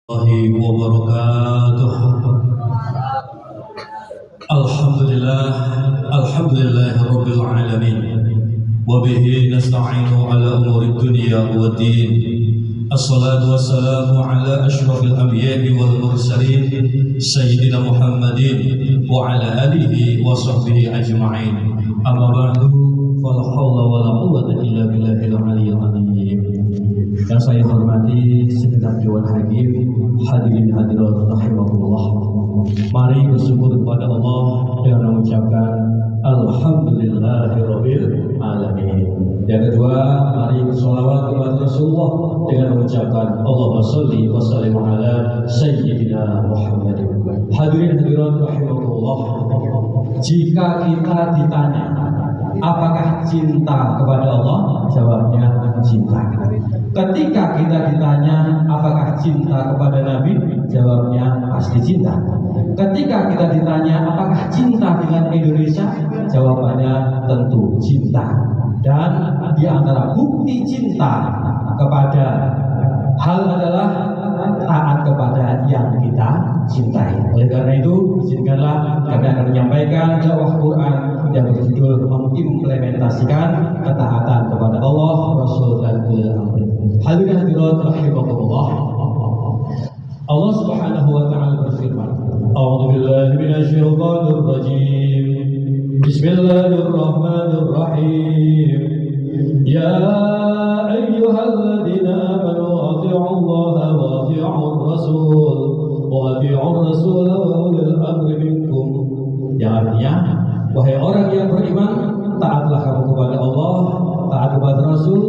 Wabarakatuh. Alhamdulillah rabbil alamin. Wa bihi nasta'inu ala umuri dunya waddin. Assalatu wassalamu ala asyrafil anbiya'i wal mursalin sayyidina Muhammadin wa ala alihi wa sahbihi ajma'in. Amma ba'du, fala haula wala quwwata illa billahil aliyyil azim. Yang saya hormati segenap Dewan Hakim, hadirin hadirat rahimahullah. Mari bersyukur kepada Allah dengan mengucapkan Alhamdulillahirabbil alamin. Yang kedua, mari bersolawat kepada Rasulullah dengan mengucapkan Allahumma sholli wa sallim ala sayyidina Muhammadin. Hadirin hadirat rahimahullah. Jika kita ditanya apakah cinta kepada Allah? Jawabnya cinta. Ketika kita ditanya apakah cinta kepada Nabi? Jawabnya pasti cinta. Ketika kita ditanya apakah cinta dengan Indonesia? Jawabannya tentu cinta. Dan di antara bukti cinta kepada hal adalah taat kepada yang kita cintai. Oleh karena itu, izinkanlah kami akan menyampaikan dakwah Quran yang berjudul mengimplementasikan ketaatan kepada Allah, Rasul dan ulil amri. Hadirin hadirat rahimakumullah. Allah Subhanahu wa taala berfirman, A'udzu billahi minasyaitonir rajim. Bismillahirrahmanirrahim. Ya ayyuhalladzina amanu athi'u Allah wa athi'ur rasul wa athi'ur rasul wa ulil amri minkum. Yang artinya, wahai orang yang beriman, taatlah kamu kepada Allah, taat kepada Rasul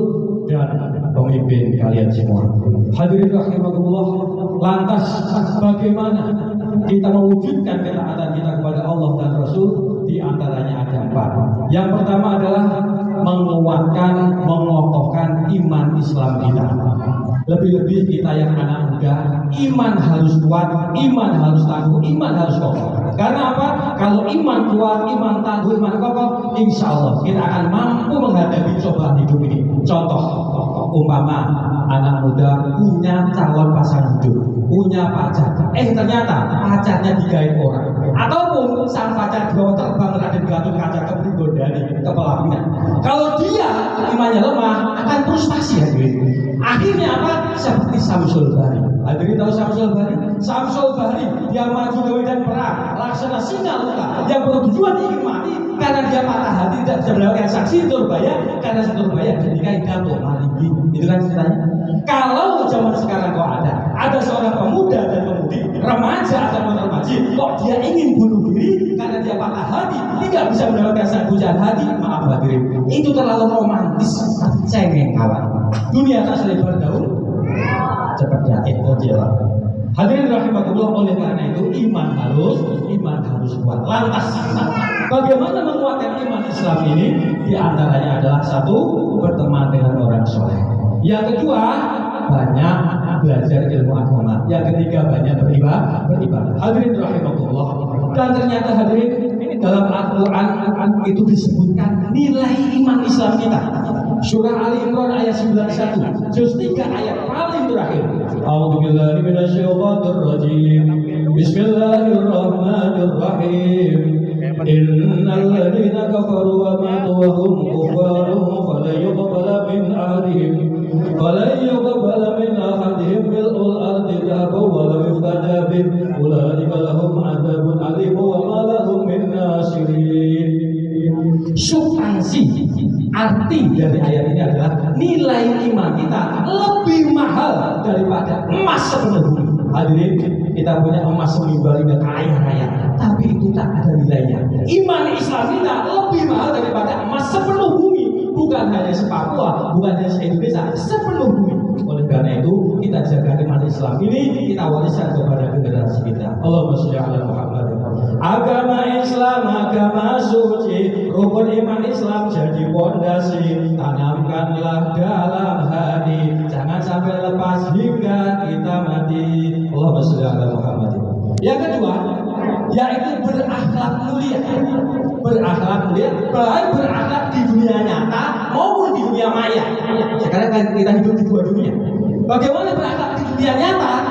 dan pemimpin kalian semua. Hadirin rahimakumullah, lantas bagaimana kita mewujudkan ketaatan kita kepada Allah dan Rasul? Di antaranya ada 4. Yang pertama adalah menguatkan, mengokohkan iman Islam kita. Lebih-lebih kita yang anak muda, iman harus kuat, iman harus tangguh, iman harus kokoh. Karena apa? Kalau iman kuat, iman tangguh, iman kokoh, insya Allah kita akan mampu menghadapi cobaan hidup ini. Contoh, umpama anak muda punya calon pasangan hidup, punya pacar, ternyata pacarnya digait orang, ataupun sang pacar dibawa terbang Raden Gatot Kaca ke Prigodani, ke pelaminan. Kalau dia imannya lemah, akan frustasi hadirin. Akhirnya apa? Seperti Samsul Bari. Hadirin tahu Samsul Bari? Samsul Bari dia maju ke medan perang, laksana singa luka, yang bertujuan ingin mati karena dia patah hati, tidak bisa mendapatkan saksi Turbaya, karena Turbaya dinikahi Dato' Maringgi. Itu kan ceritanya. Kalau zaman sekarang kok ada seorang pemuda dan pemudi, remaja atau remaji, kok dia ingin bunuh diri karena dia patah hati, tidak bisa mendapatkan sabujan hati, maaf hadirin, itu terlalu romantis, cengeng kawan. Dunia tak selebar daun, cepat jahit kecewa. Hadirin rahimakumullah, oleh karena itu iman harus kuat. Lantas, bagaimana menguatkan iman Islam ini? Di antaranya adalah 1, berteman dengan orang soleh. Yang kedua, banyak belajar ilmu agama. Yang ketiga, banyak beribadah. Hadirin rahimakumullah. Dan ternyata hadirin, ini dalam Al-Quran itu disebutkan nilai iman Islam kita. Surah Ali Imran ayat 91, juz 3 ayat paling terakhir. A'udzu billahi minasyaitonir rajim. Bismillahirrahmanirrahim. Innal ladzina kafaru wa matu wa hum kuffarun falan yuqbala min ahadihim mil'ul ardi dhahaban wa law iftada bih ulaika lahum 'adzabun 'alim wa ma lahum min nasirin. Substansi arti dari ayat ini adalah nilai iman kita lebih mahal daripada emas sepenuh bumi. Hadirin, kita punya emas semimbar dan kaya raya, tapi itu tak ada nilainya. Iman Islam kita lebih mahal daripada emas sepenuh bumi. Bukan hanya se-Papua, bukan hanya se-Indonesia, sepenuh bumi. Oleh karena itu, kita jaga iman Islam ini, kita wariskan kepada generasi kita. Allahumma sholli ala Muhammad. Agama Islam, agama suci, rukun iman Islam jadi pondasi. Tanamkanlah dalam hati, jangan sampai lepas hingga kita mati. Allahumma sholli ala Muhammad. Yang kedua, yaitu berakhlak mulia. Berakhlak mulia, baik berakhlak di dunia nyata maupun di dunia maya. Sekarang kita hidup di 2 dunia. Bagaimana berakhlak di dunia nyata?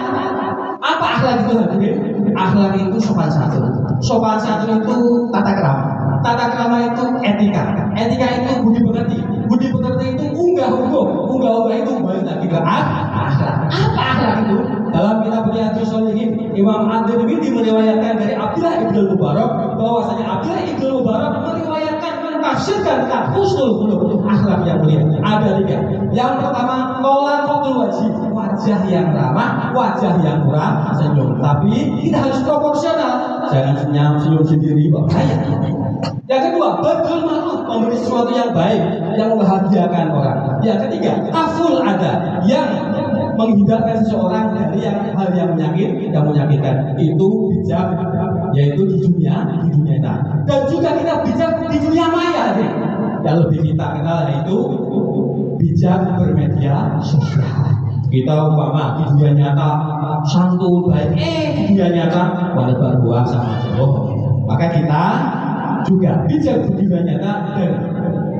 akhlak itu sopan santun. Sopan santun itu tata krama. Tata krama itu etika. Etika itu budi pekerti. Budi pekerti itu unggah ungguh. Unggah ungguh itu balik lagi ke akhlak. Apa akhlak itu? Dalam kitab Riyadhus Shalihin, Imam At-Tirmidzi meriwayatkan dari Abdullah ibn Mubarak bahwasanya Abdullah ibn Mubarak meriwayatkan menafsirkan tentang husnul khuluq, akhlak yang mulia. Ada 3. Yang pertama, tolaqatul wajhi, wajah yang ramah, wajah yang murah, senyum. Tapi tidak harus proporsional. Jangan senyum sendiri, bahaya. Yang kedua, badrul ma'ruf, memberi sesuatu yang baik, yang membahagiakan orang. Yang ketiga, kaful ada, yang menghindarkan seseorang dari hal yang menyakitkan. Itu bijak, yaitu di dunia nyata. Dan juga kita bijak di dunia maya. Yang lebih kita kenal yaitu bijak bermedia sosial. Kita umpama di dunia nyata santun baik, di dunia nyata pada berbuah sama bohong. Maka kita juga bijak di dunia nyata dan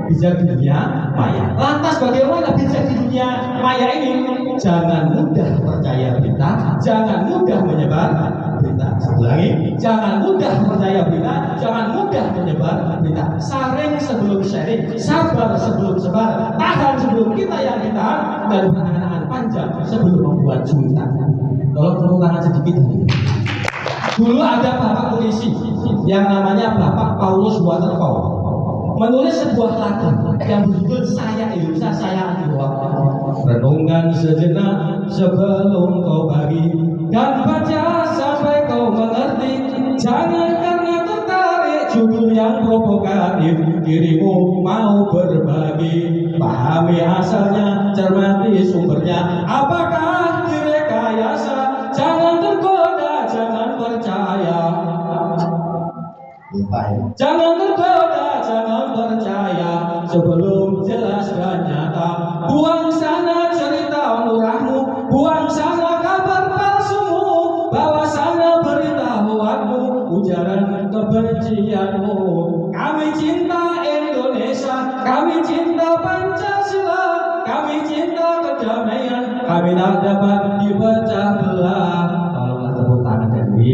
bijak di dunia maya. Lantas bagaimana bijak di dunia maya ini? Jangan mudah percaya berita, jangan mudah menyebar berita. Satu lagi, jangan mudah percaya berita, jangan mudah menyebar berita. Saring sebelum sharing, sabar sebelum sebar, tahan sebelum kita yang ditahan, dan berangan panjang sebelum membuat cuitan. Tolong tepuk tangan sedikit. Dulu ada bapak polisi yang namanya Bapak Paulus Waterpauw menulis sebuah lagu yang berjudul Saya Indonesia, Saya Antiwak. Renungkan sejenak sebelum kau pergi dan baca sampai kau mengerti. Jangan karena tertarik judul yang provokatif dirimu mau berbagi. Pahami asalnya, cermati sumbernya. Apakah direkayasa? Jangan tergoda, jangan percaya. Jangan tergoda, jangan percaya sebelum jelas dan nyata. Buang sana cerita murahmu, buang sana kabar palsumu, bawa sana berita hoakmu, ujaran kebencianmu. Kami cinta Indonesia, kami cinta Pancasila, kami cinta kedamaian, kami tak dapat dipecah belah. Tolonglah tepuk tangan dari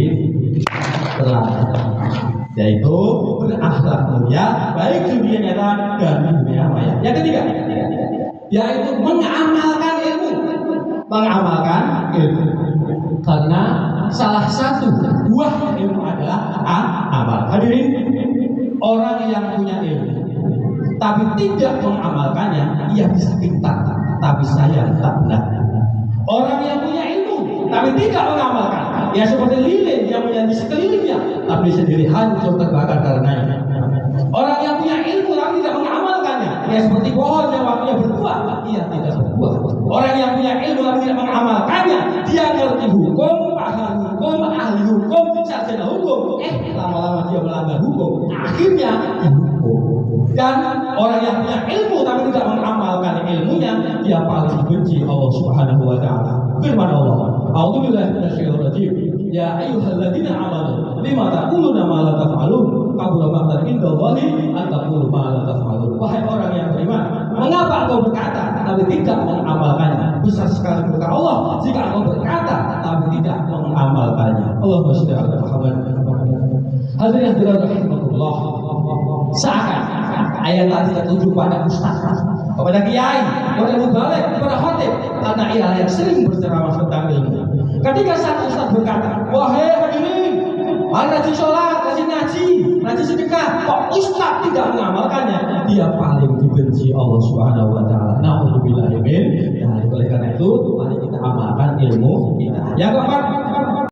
yaitu berakhlak mulia baik di dunia nyata dan di dunia maya. Yang ketiga, yaitu mengamalkan ilmu. Mengamalkan ilmu. Karena salah satu buah ilmu adalah amal. Hadirin, orang yang punya ilmu tapi tidak mengamalkannya, ia bisa pintar tapi sayang tak benar. Orang yang punya ilmu tapi tidak mengamalkan, ya seperti lilin yang menjadi sekelilingnya tapi sendiri hancur terbakar karenanya. Orang yang punya ilmu tapi tidak mengamalkannya, ya seperti pohon yang waktunya berbuah, ia tidak berbuah. Orang yang punya ilmu tapi tidak mengamalkannya, dia ngerti hukum, paham hukum, ahli hukum, sarjana hukum, lama-lama dia melanggar hukum, akhirnya dihukum. Dan orang yang punya ilmu tapi tidak mengamalkan ilmunya, dia paling dibenci Allah Subhanahu wa taala. Firman Allah, A'udzubillahi minasyaitonir rajim. Ya ayyuhalladzina amanu lima taquluna ma la taf'alun kabura maqtan indallahi an taqulu ma la taf'alun. Wahai orang yang beriman, mengapa engkau berkata tapi tidak mengamalkannya? Besar sekali murka Allah jika engkau berkata tapi tidak mengamalkannya. Allahumma shalli ala Muhammad. Hadirin hadirat rahimakumullah. Seakan ayat tadi tertuju pada ustaz, kepada kiai, kepada mubalik, kepada khatib, karena ia yang sering berceramah tentang ilmu. Ketika sang ustaz berkata, wahai hadirin, mari rajin sholat, rajin ngaji, rajin sedekah, kok ustaz tidak mengamalkannya, dia paling dibenci Allah Subhanahu wa taala. Na'udzubillahi min dzalik. Oleh karena itu, mari kita amalkan ilmu kita. Yang keempat,